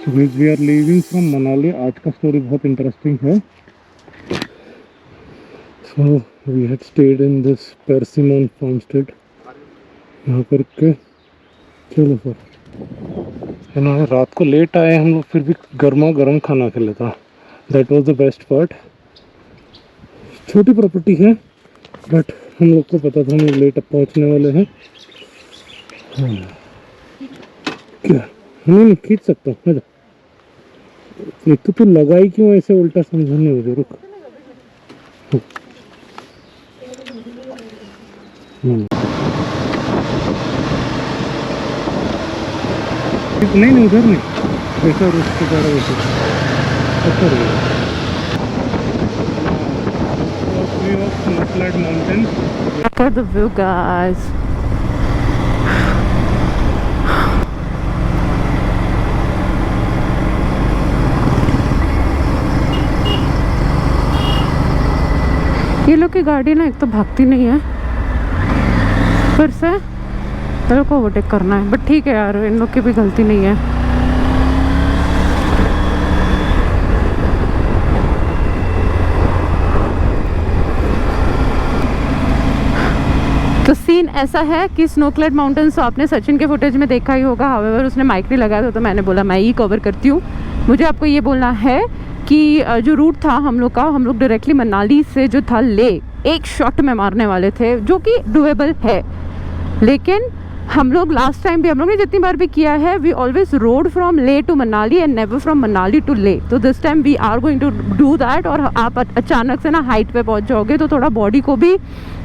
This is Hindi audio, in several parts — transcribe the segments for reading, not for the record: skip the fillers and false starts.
We are leaving from Manali. आज का स्टोरी बहुत इंटरेस्टिंग है। So we had stayed in this persimmon farmstead. यहाँ करके चलो सर, इन्होंने रात को लेट आए हम लोग, फिर भी गर्मा गर्म खाना खिला था। That was the best part. छोटी प्रॉपर्टी है बट हम लोग को पता था हम लोग लेट पहुँचने वाले हैं। क्या नहीं खींच सकता हूँ। एक तो तू लगाई क्यों ऐसे उल्टा, समझा नहीं मुझे। रुक नहीं उधर नहीं, ऐसा रुक के जा रहा वैसे अच्छा रहेगा। View of Snowflake Mountain. Look at the view, guys. ये लोग की गाड़ी ना एक तो भागती नहीं है, फिर से तेरे को ओवरटेक करना है। बट ठीक है यार, इन लोग की भी गलती नहीं है। तो सीन ऐसा है कि स्नोक्लेड माउंटेन्स तो आपने सचिन के फुटेज में देखा ही होगा। हावेवर उसने माइक नहीं लगाया था, तो मैंने बोला मैं ही कवर करती हूँ। मुझे आपको ये बोलना है कि जो रूट था हम लोग का, हम लोग डायरेक्टली मनाली से जो था ले एक शॉट में मारने वाले थे, जो कि डुएबल है। लेकिन हम लोग लास्ट टाइम भी, हम लोग ने जितनी बार भी किया है, we always rode from Leh to Manali and never from Manali to Leh. तो this time we are going to do that. और आप अचानक से ना हाइट पे पहुंच जाओगे तो थोड़ा बॉडी को भी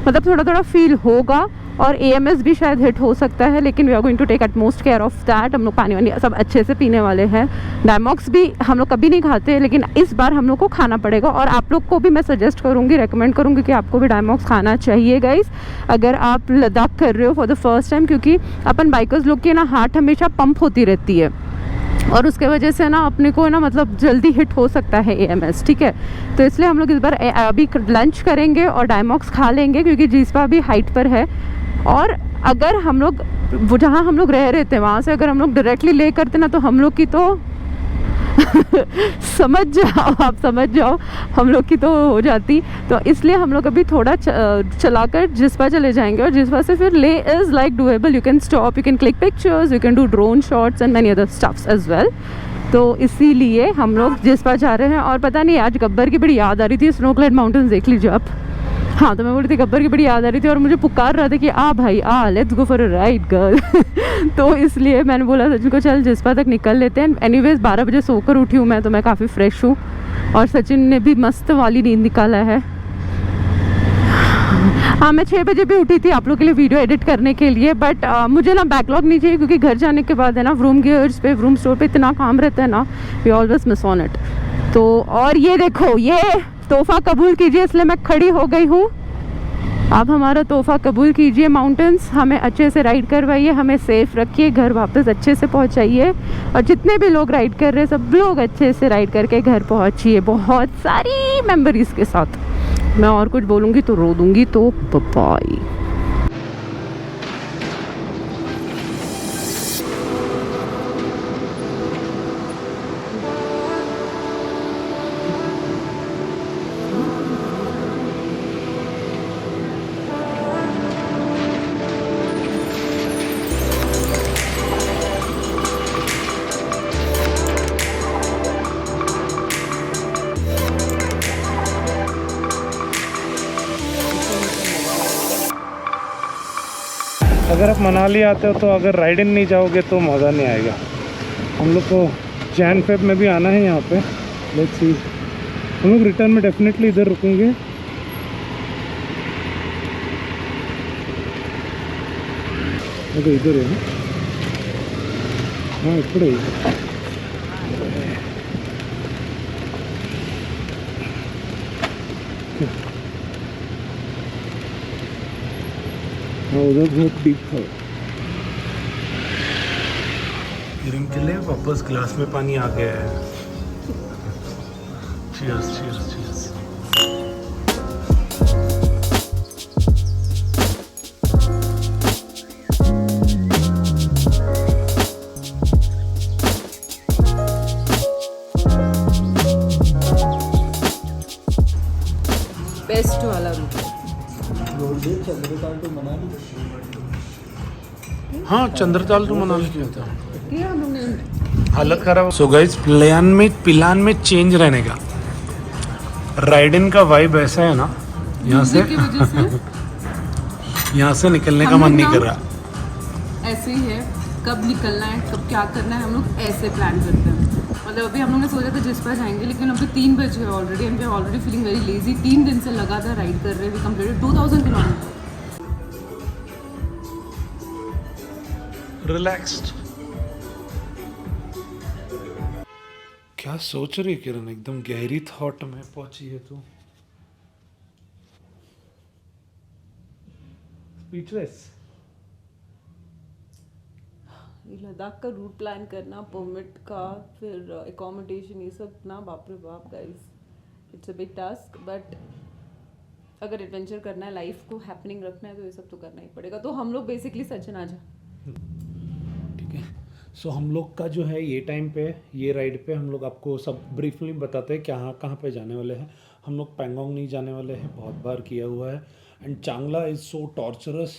मतलब थोड़ा थोड़ा फील होगा और AMS भी शायद हिट हो सकता है। लेकिन we are going to take utmost care of that. हम लोग पानी वानी सब अच्छे से पीने वाले हैं। डायमॉक्स भी हम लोग कभी नहीं खाते, लेकिन इस बार हम लोग को खाना पड़ेगा। और आप लोग को भी मैं सजेस्ट करूँगी, रेकमेंड करूँगी कि आपको भी डायमॉक्स खाना चाहिए गाइस, अगर आप लद्दाख कर रहे हो फॉर द फर्स्ट टाइम। क्योंकि अपन बाइकर्स लोग की ना हार्ट हमेशा पंप होती रहती है और उसके वजह से ना अपने को ना मतलब जल्दी हिट हो सकता है AMS, ठीक है। तो इसलिए हम लोग इस बार अभी लंच करेंगे और डायमॉक्स खा लेंगे, क्योंकि जिस्पा भी हाइट पर है। और अगर हम लोग जहाँ हम लोग रह रहे थे वहाँ से अगर हम लोग डायरेक्टली ले करते ना, तो हम लोग की तो समझ जाओ, आप समझ जाओ, हम लोग की तो हो जाती। तो इसलिए हम लोग अभी थोड़ा चलाकर जिस्पा चले जाएंगे और जिस्पा से फिर Leh is like doable. You can stop, you can click pictures, you can do drone shots and many other stuffs as well. तो इसीलिए हम लोग जिस्पा जा रहे हैं। और पता नहीं आज गब्बर की बड़ी याद आ रही थी। स्नोक्लेड माउंटेन्स देख लीजिए आप। हाँ, तो मैं बोल रही थी गब्बर की बड़ी याद आ रही थी और मुझे पुकार रहा था कि आ भाई आ, let's go for a ride girl. तो इसलिए मैंने बोला सचिन को चल जिस्पा तक निकल लेते हैं। एनीवेज 12 बजे सोकर उठी हूँ मैं, तो मैं काफ़ी फ्रेश हूँ और सचिन ने भी मस्त वाली नींद निकाला है। हाँ, मैं 6 बजे भी उठी थी आप लोग के लिए वीडियो एडिट करने के लिए। बट मुझे ना बैकलॉग नहीं चाहिए, क्योंकि घर जाने के बाद है ना व्रूम गियर्स पे, व्रूम स्टोर पे इतना काम रहता है ना, we always miss on it. तो और ये देखो, ये तोहफा कबूल कीजिए, इसलिए मैं खड़ी हो गई हूँ। आप हमारा तोहफा कबूल कीजिए। माउंटेन्स हमें अच्छे से राइड करवाइए, हमें सेफ रखिए, घर वापस अच्छे से पहुंचाइए। और जितने भी लोग राइड कर रहे हैं सब लोग अच्छे से राइड करके घर पहुंचिए, बहुत सारी मेमोरीज के साथ। मैं और कुछ बोलूँगी तो रो दूँगी, तो बाय। अगर आप मनाली आते हो तो अगर राइडिंग नहीं जाओगे तो मज़ा नहीं आएगा। हम लोग को जैन फेब में भी आना है यहाँ पे। लेट्स सी, हम लोग रिटर्न में डेफिनेटली इधर रुकेंगे। तो इधर है, हाँ इकड़े उधर बहुत डीप था। ड्रिंक के लिए वापस ग्लास में पानी आ गया है। Cheers cheers cheers. हाँ चंद्रताल टू मनाली किया था, किया हम लोग ने। हालत खराब। सो गाइस प्लान में चेंज रहने का, राइडिन का वाइब ऐसा है ना, यहाँ से की वजह से यहाँ से निकलने का हम मन लोग नहीं ना कर रहा। ऐसे ही है, कब निकलना है कब क्या करना है हम लोग ऐसे प्लान करते हैं। मतलब अभी हम लोग ने सोचा था जिस पर जाएंगे, लेकिन अभी 3 बजे है already, and we are already feeling very lazy. 3 दिन से लगातार राइड कर रहे हैं, वी कंप्लीटेड 2000 किलोमीटर। रिलैक्स्ड। क्या सोच रही है किरण, एकदम गहरी थॉट में पहुंची है तू। स्पीचलेस। लद्दाख का रूट प्लान करना, परमिट का, फिर एकोमोडेशन, ये सब ना बाप रे बाप guys, it's a big task. But अगर एडवेंचर करना है, लाइफ को हैपनिंग रखना है, तो ये सब तो करना ही पड़ेगा। तो हम लोग बेसिकली सचिन आ जा। ठीक है, सो हम लोग का जो है ये टाइम पे, ये राइड पे हम लोग आपको सब ब्रीफली बताते हैं कहाँ कहाँ पे जाने वाले हैं। हम लोग पैंगोंग नहीं जाने वाले हैं, बहुत बार किया हुआ है। एंड चांगला इज सो टॉर्चरस।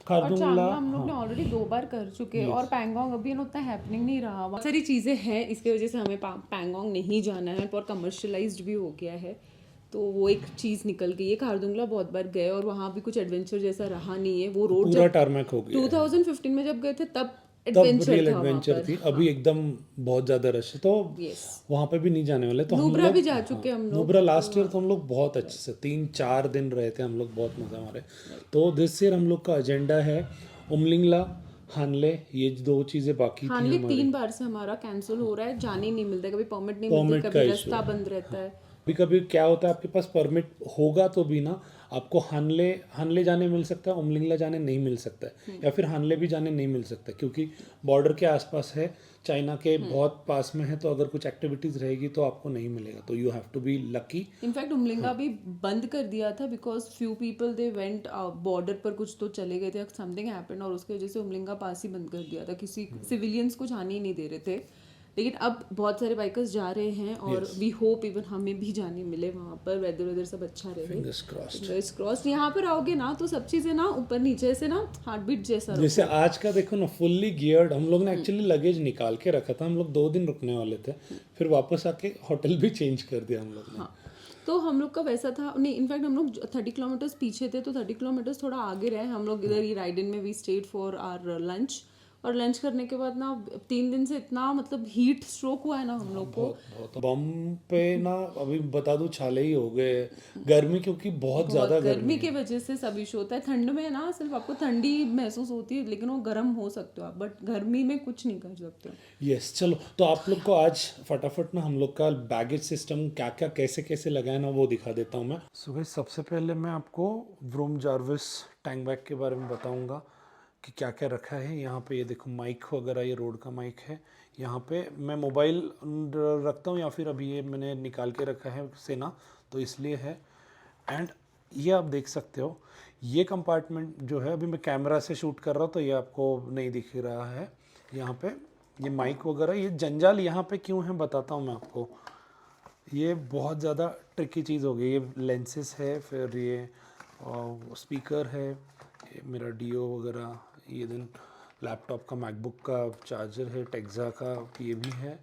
और खारदुंगला चांगला हम लोग ने ऑलरेडी 2 बार कर चुके हैं, और पैंगोंग अभी उतना हैपनिंग नहीं रहा। बहुत सारी चीज़ें हैं, इसकी वजह से हमें पैंगोंग नहीं जाना है, और कमर्शलाइज्ड भी हो गया है, तो वो एक चीज़ निकल गई है। खारदुंगला बहुत बार गए और वहाँ भी कुछ एडवेंचर जैसा रहा नहीं है। वो रोड पूरा जब टारमेक हो गया 2015 में जब गए थे तब तब एडवेंचर रियल था वहाँ एडवेंचर पर। थी। अभी एकदम बहुत ज्यादा रश है, तो यस, वहाँ पे भी नहीं जाने वाले। तो हम नुब्रा लोग भी जा चुके हम लोग। नुब्रा लास्ट ईयर तो हम लोग बहुत अच्छे से 3-4 दिन रहे थे हम लोग, बहुत मजा मारे। तो दिस ईयर हम लोग का एजेंडा है उमलिंगला, हानले, ये 2 चीजें बाकी थी हानले हमारी। 3 बार से हमारा कैंसिल हो रहा है, जाने ही नहीं मिलता है, कभी परमिट नहीं मिलती, परमिट का कभी issue रास्ता बंद रहता है। कभी कभी क्या होता है, आपके पास परमिट होगा तो भी ना आपको हानले जाने मिल सकता है, उमलिंगला जाने नहीं मिल सकता है, या फिर हानले भी जाने नहीं मिल सकता है, क्योंकि बॉर्डर के आसपास है, चाइना के बहुत पास में है। तो अगर कुछ एक्टिविटीज रहेगी तो आपको नहीं मिलेगा, तो you have to be lucky. In fact Umlingla भी बंद कर दिया था, because few people they went border पर, कुछ तो चले गए थे, समथिंग हैपेंड, और उसकी वजह से उमलिंगा पास ही बंद कर दिया था। किसी सिविलियंस को जाने ही नहीं दे रहे थे। लेकिन अब बहुत सारे बाइकर्स जा रहे हैं, और वी होप इवन हमें भी जाने मिले वहाँ पर, वेदर सब अच्छा रहे। Fingers crossed. Fingers crossed. यहाँ पर आओगे ना तो सब चीज़ें ना ऊपर नीचे से ना हार्ट बीट जैसा रखो। जैसे आज का देखो ना, फुल्ली गियर्ड। हम लोग ने एक्चुअली लगेज निकाल के रखा था, हम लोग 2 दिन रुकने वाले थे, फिर वापस आके होटल भी चेंज कर दिया हम लोग ने। हाँ, तो हम लोग का वैसा था नहीं। इनफैक्ट हम लोग 30 किलोमीटर्स पीछे थे, तो 30 किलोमीटर्स थोड़ा आगे रहे हम लोग। इधर ही राइडिन में we stayed for our lunch, और लंच करने के बाद ना 3 दिन से इतना मतलब हीट स्ट्रोक हुआ है ना हम लोग को। बहुत बम पे ना, अभी बता दूं, छाले ही हो गए गर्मी, क्योंकि बहुत ज्यादा गर्मी की वजह से सब इशू होता है। ठंड में ना सिर्फ आपको ठंडी महसूस होती है, लेकिन वो गर्म हो सकते हो आप, बट गर्मी में कुछ नहीं कर सकते हो। यस, चलो तो आप लोग को आज फटाफट ना हम लोग का बैगेज सिस्टम क्या क्या कैसे कैसे लगाए ना, वो दिखा देता हूँ मैं। सो गाइस, सबसे पहले मैं आपको व्रूम जार्विस टैंक बैग के बारे में बताऊँगा कि क्या क्या रखा है। यहाँ पे ये देखो माइक वगैरह, ये रोड का माइक है। यहाँ पे मैं मोबाइल रखता हूँ, या फिर अभी ये मैंने निकाल के रखा है सेना, तो इसलिए है। एंड ये आप देख सकते हो, ये कंपार्टमेंट जो है, अभी मैं कैमरा से शूट कर रहा हूँ तो ये आपको नहीं दिख रहा है। यहाँ पे ये माइक वगैरह, ये जंजाल यहाँ पे क्यों है बताता हूँ मैं आपको। ये बहुत ज़्यादा ट्रिकी चीज़ हो गई। ये लेंसेस है, फिर ये स्पीकर है, ये मेरा डीओ वगैरह, ये देन लैपटॉप का, मैकबुक का चार्जर है, टेक्सा का ये भी है।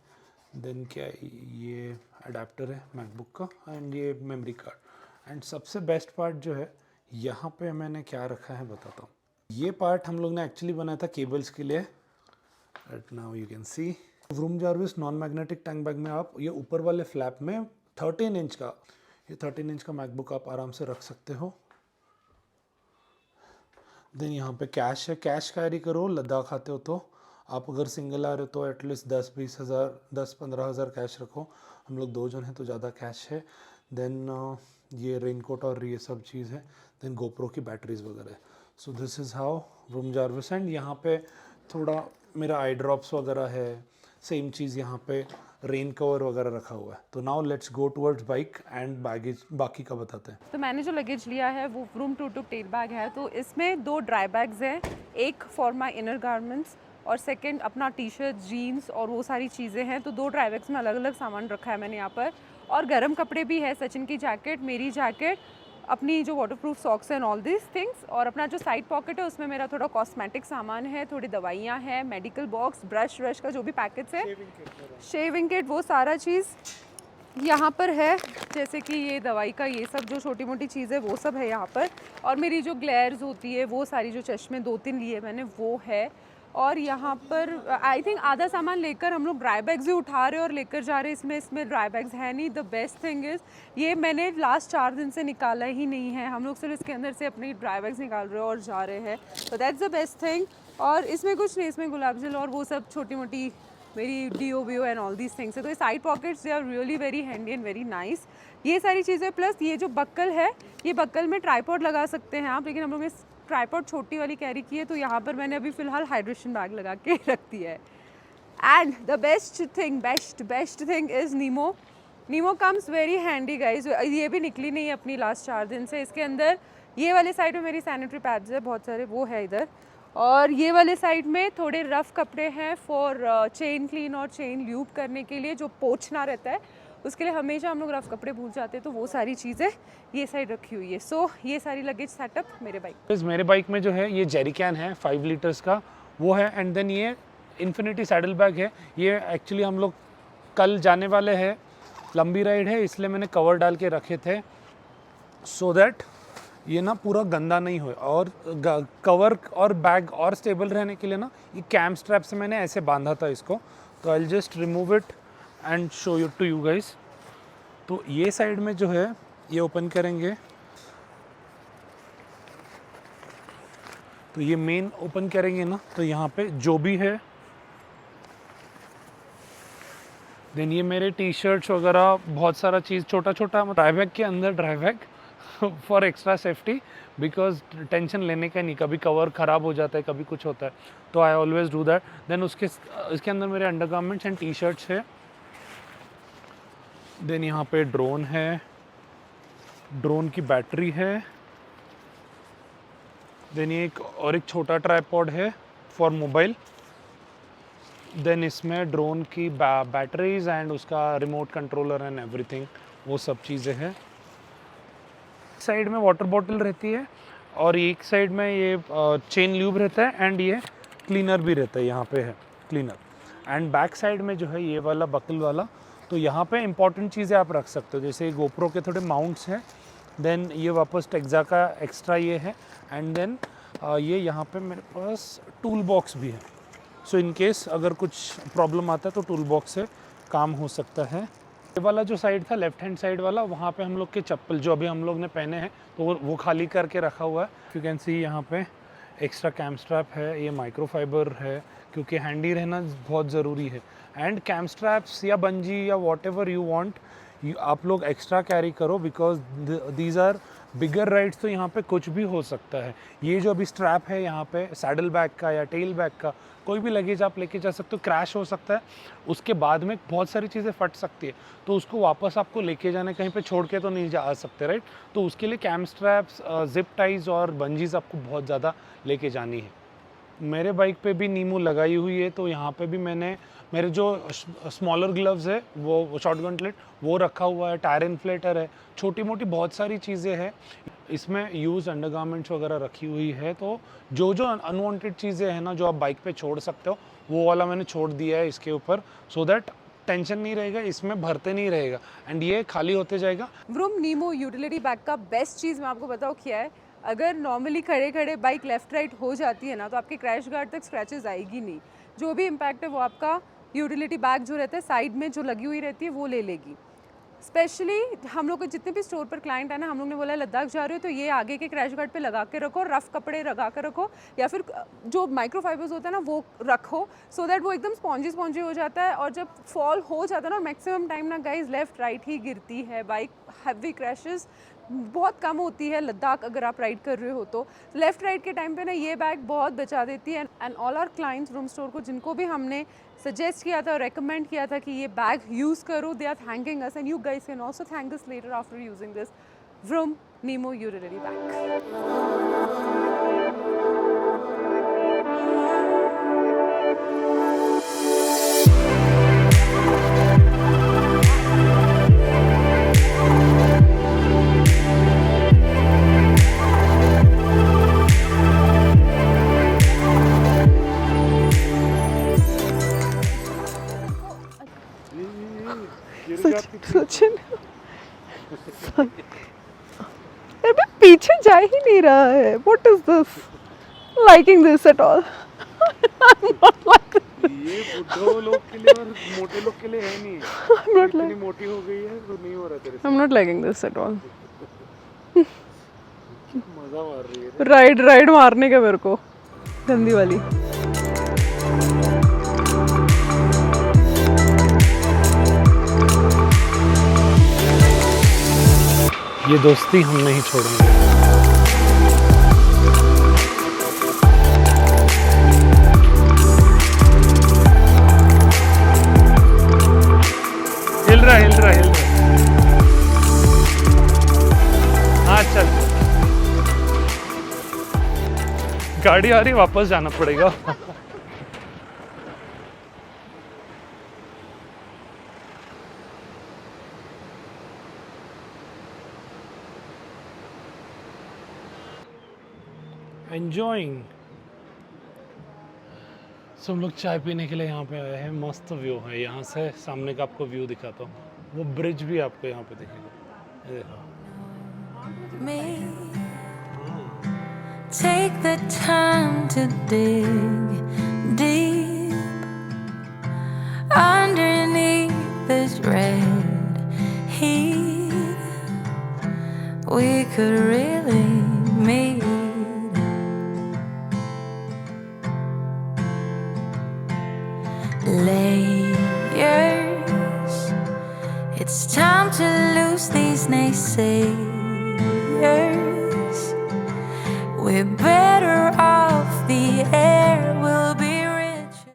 देन क्या, ये अडेप्टर है मैकबुक का, एंड ये मेमोरी कार्ड। एंड सबसे बेस्ट पार्ट जो है, यहाँ पे मैंने क्या रखा है बताता हूँ। ये पार्ट हम लोग ने एक्चुअली बनाया था केबल्स के लिए। Right now you can see vroom Jarvis non magnetic tank bag में आप ये ऊपर वाले फ्लैप में 13 इंच का, ये 13 इंच का मैकबुक आप आराम से रख सकते हो। देन यहाँ पे कैश है, कैश कैरी करो, लद्दाख आते हो तो। आप अगर सिंगल आ रहे हो तो एटलीस्ट 10-20 हज़ार, 10-15 हज़ार कैश रखो। हम लोग 2 जन हैं तो ज़्यादा कैश है। देन ये रेनकोट और ये सब चीज़ है। देन गोप्रो की बैटरीज वगैरह। So this is how vroom Jarvis. And यहाँ पे थोड़ा मेरा आई ड्रॉप्स वगैरह है, सेम चीज़ यहाँ पे रेन कवर वगैरह रखा हुआ है। तो now let's go towards bike and baggage, बाकी का बताते हैं। तो मैंने जो लगेज लिया है वो व्रूम टू टेल बैग है। तो इसमें 2 ड्राई बैग्स हैं, एक फॉर माई इनर गारमेंट्स और सेकंड अपना टी शर्ट, जीन्स और वो सारी चीज़ें हैं। तो 2 ड्राई बैग्स में अलग अलग सामान रखा है मैंने यहाँ पर। और गर्म कपड़े भी है, सचिन की जैकेट, मेरी जैकेट, अपनी जो waterproof socks and all this things, और अपना जो साइड पॉकेट है उसमें मेरा थोड़ा कॉस्मेटिक सामान है, थोड़ी दवाइयाँ हैं, मेडिकल बॉक्स, ब्रश व्रश का जो भी पैकेट्स है, शेविंग किट, वो सारा चीज़ यहाँ पर है। जैसे कि ये दवाई का ये सब जो छोटी मोटी चीज़ है वो सब है यहाँ पर, और मेरी जो ग्लेयर्स होती है वो सारी, जो चश्मे 2-3 लिए मैंने वो है। और यहाँ पर आई थिंक आधा सामान लेकर हम लोग ड्राई बैग्स ही उठा रहे हैं और लेकर जा रहे हैं। इसमें ड्राई बैग्स है नहीं। द बेस्ट थिंग इज़ ये मैंने लास्ट 4 दिन से निकाला ही नहीं है, हम लोग सिर्फ इसके अंदर से अपनी ड्राई बैग्स निकाल रहे हैं और जा रहे हैं, तो दैट्स द बेस्ट थिंग। और इसमें कुछ नहीं, इसमें गुलाब जल और वो सब छोटी मोटी मेरी डीओ वीओ एंड ऑल दीज थिंग्स है। तो ये side pockets they are really very handy and very nice. ये सारी चीज़ें प्लस ये जो बक्कल है, ये बक्कल में ट्राईपॉड लगा सकते हैं आप, लेकिन हम लोग ने ट्राईपॉड छोटी वाली कैरी की है, तो यहाँ पर मैंने अभी फ़िलहाल हाइड्रेशन बैग लगा के रख दिया है। And the best thing is Nemo. Nemo comes very handy guys. ये भी निकली नहीं है अपनी लास्ट 4 दिन से। इसके अंदर ये वाले साइड में मेरी सैनिटरी पैड्स है बहुत सारे, वो है इधर, और ये वाले साइड में थोड़े रफ़ कपड़े हैं फॉर चेन क्लीन और चेन ल्यूब करने के लिए, जो पोंछना रहता है उसके लिए हमेशा हम लोग रफ़ कपड़े भूल जाते हैं, तो वो सारी चीज़ें ये साइड रखी हुई है। सो ये सारी लगेज सेटअप मेरे बाइक में जो है ये जेरी कैन है 5 लीटर्स का, वो है। एंड देन ये इन्फिनिटी सैडल बैग है। ये एक्चुअली हम लोग कल जाने वाले हैं, लंबी राइड है, इसलिए मैंने कवर डाल के रखे थे सो दैट ये ना पूरा गंदा नहीं हो। और कवर और बैग और स्टेबल रहने के लिए ना ये कैम स्ट्रैप से मैंने ऐसे बांधा था इसको। तो I just remove it and show you to you guys. तो ये साइड में जो है ये ओपन करेंगे तो ये मेन ओपन करेंगे ना, तो यहाँ पे जो भी है, देन ये मेरे टी शर्ट्स वगैरह बहुत सारा चीज़ छोटा छोटा ड्राई बैग के अंदर dry bag for extra safety, because tension लेने का नहीं, कभी कवर ख़राब हो जाता है, कभी कुछ होता है, तो I always do that. Then इसके अंदर मेरे अंडरगारमेंट्स एंड टी शर्ट्स है। देन यहाँ पे ड्रोन है, ड्रोन की बैटरी है। देन ये एक छोटा ट्राइपॉड है फॉर मोबाइल। देन इसमें ड्रोन की बैटरीज एंड उसका रिमोट कंट्रोलर एंड एवरीथिंग, वो सब चीज़ें हैं। साइड में वाटर बॉटल रहती है और एक साइड में ये चेन ल्यूब रहता है एंड ये क्लीनर भी रहता है, यहाँ पे है क्लीनर। एंड बैक साइड में जो है ये वाला बकल वाला, तो यहाँ पे इंपॉर्टेंट चीज़ें आप रख सकते हो, जैसे गोप्रो के थोड़े माउंट्स हैं। देन ये वापस टेक्सा का एक्स्ट्रा ये है। एंड देन ये यहाँ पे मेरे पास टूल बॉक्स भी है, सो इन केस अगर कुछ प्रॉब्लम आता है तो टूल बॉक्स से काम हो सकता है। ये वाला जो साइड था लेफ्ट हैंड साइड वाला, वहाँ पे हम लोग के चप्पल जो अभी हम लोग ने पहने हैं तो वो खाली करके रखा हुआ है। यू कैन सी यहाँ पे एक्स्ट्रा कैम स्ट्रैप है, ये माइक्रोफाइबर है क्योंकि हैंडी रहना बहुत ज़रूरी है। एंड कैम स्ट्रैप्स या बंजी या वॉट एवर यू वांट, आप लोग एक्स्ट्रा कैरी करो, because these are bigger rides, तो यहाँ पे कुछ भी हो सकता है। ये जो अभी स्ट्रैप है यहाँ पे सैडल बैग का या टेल बैग का, कोई भी लगेज आप लेके जा सकते हो, क्रैश हो सकता है, उसके बाद में बहुत सारी चीज़ें फट सकती है, तो उसको वापस आपको लेके जाना, कहीं पे छोड़ के तो नहीं जा सकते, राइट। तो उसके लिए कैम स्ट्रैप्स, जिप टाइज और बंजीज आपको बहुत ज़्यादा लेके जानी है। मेरे बाइक पे भी नीमो लगाई हुई है, तो यहाँ पे भी मैंने मेरे जो स्मॉलर ग्लव्स है वो शॉर्ट गॉन्टलेट वो रखा हुआ है, टायर इन्फ्लेटर है, छोटी मोटी बहुत सारी चीज़ें हैं। इसमें यूज़ अंडरगारमेंट्स वगैरह रखी हुई है, तो जो अनवांटेड चीज़ें हैं ना जो आप बाइक पे छोड़ सकते हो, वो वाला मैंने छोड़ दिया है इसके ऊपर, सो दैट टेंशन नहीं रहेगा, इसमें भरते नहीं रहेगा एंड ये खाली होते जाएगा। व्रूम नीमो यूटिलिटी बैग का बेस्ट चीज़ मैं आपको बताऊँ क्या है, अगर नॉर्मली खड़े खड़े बाइक लेफ्ट राइट हो जाती है ना, तो आपके क्रैश गार्ड तक स्क्रैचेस आएगी नहीं, जो भी इम्पैक्ट है वो आपका यूटिलिटी बैग जो रहता है साइड में जो लगी हुई रहती है वो ले लेगी। स्पेशली हम लोग के जितने भी स्टोर पर क्लाइंट है ना, हम लोग ने बोला लद्दाख जा रहे हो तो ये आगे के क्रैश गार्ड पे लगा के रखो, रफ़ कपड़े लगा कर रखो, या फिर जो माइक्रोफाइबर्स होता है ना वो रखो, सो दैट वो एकदम स्पॉन्जी हो जाता है। और जब फॉल हो जाता है ना, मैक्सिमम टाइम ना गाइज लेफ्ट राइट ही गिरती है बाइक, हैवी क्रैशेस बहुत कम होती है लद्दाख अगर आप राइड कर रहे हो तो। लेफ़्ट राइड के टाइम पे ना ये बैग बहुत बचा देती है। And all our clients Vroom store को जिनको भी हमने सजेस्ट किया था और रेकमेंड किया था कि ये बैग यूज़ करो, they are thanking us and you guys can also thank us later after using this Vroom Nemo utility bag. जा ही नहीं रहा है. What is this? Liking this at all? I'm not like this. ये बुड्ढों लोग के लिए और मोटे लोग के लिए है नहीं. I'm not इतनी like. मोटी हो गई है तो नहीं हो रहा तेरे से. I'm not liking this at all. मजा मार रही है. राइड मारने का मेरे को गंदी वाली. ये दोस्ती हम नहीं छोड़ेंगे. हिल रहा. हाँ चल. गाड़ी आ रही, वापस जाना पड़ेगा. एंजॉइंग. सब लोग चाय पीने के लिए यहाँ पे आए हैं. मस्त व्यू है यहाँ से. सामने का आपको व्यू दिखाता हूँ. वो ब्रिज भी आपको यहाँ पे दिखेगा. ये देखो. Me. Take the time to dig deep underneath this red heat. We could really meet. Layers. It's time to lose these naysayers. We're better off, the air will